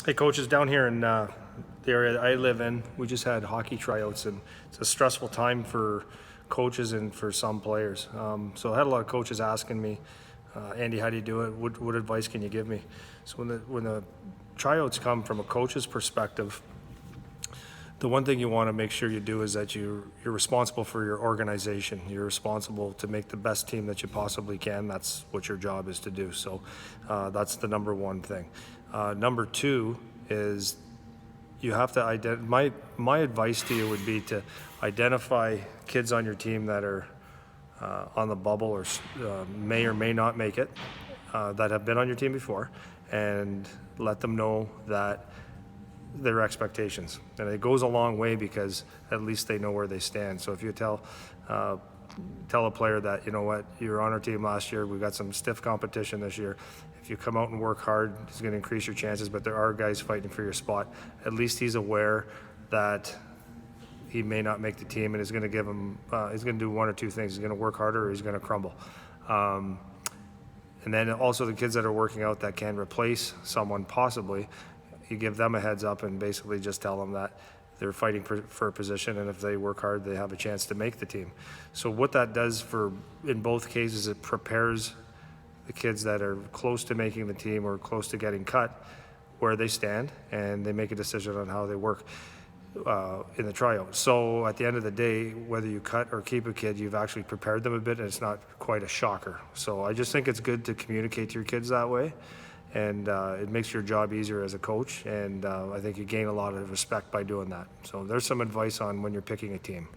Hey, coaches, down here in the area I live in, we just had hockey tryouts, and it's a stressful time for coaches and for some players. So I had a lot of coaches asking me, Andy, how do you do it? What advice can you give me? So when the tryouts come from a coach's perspective, the one thing you want to make sure you do is that you're responsible for your organization. You're responsible to make the best team that you possibly can. That's what your job is to do. So that's the number one thing. Number two is you have to my advice to you would be to identify kids on your team that are on the bubble or may or may not make it, that have been on your team before, and let them know that their expectations. And it goes a long way because at least they know where they stand. So if you tell a player that, you know what, you were on our team last year, we've got some stiff competition this year. If you come out and work hard, it's going to increase your chances, but there are guys fighting for your spot. At least he's aware that he may not make the team, and is going to give him, he's going to do one or two things. He's going to work harder or he's going to crumble. And then also the kids that are working out that can replace someone possibly, you give them a heads up and basically just tell them that they're fighting for a position, and if they work hard, they have a chance to make the team. So what that does in both cases, it prepares the kids that are close to making the team or close to getting cut where they stand, and they make a decision on how they work in the tryout. So at the end of the day, whether you cut or keep a kid, you've actually prepared them a bit, and it's not quite a shocker. So I just think it's good to communicate to your kids that way, and it makes your job easier as a coach, and I think you gain a lot of respect by doing that. So there's some advice on when you're picking a team.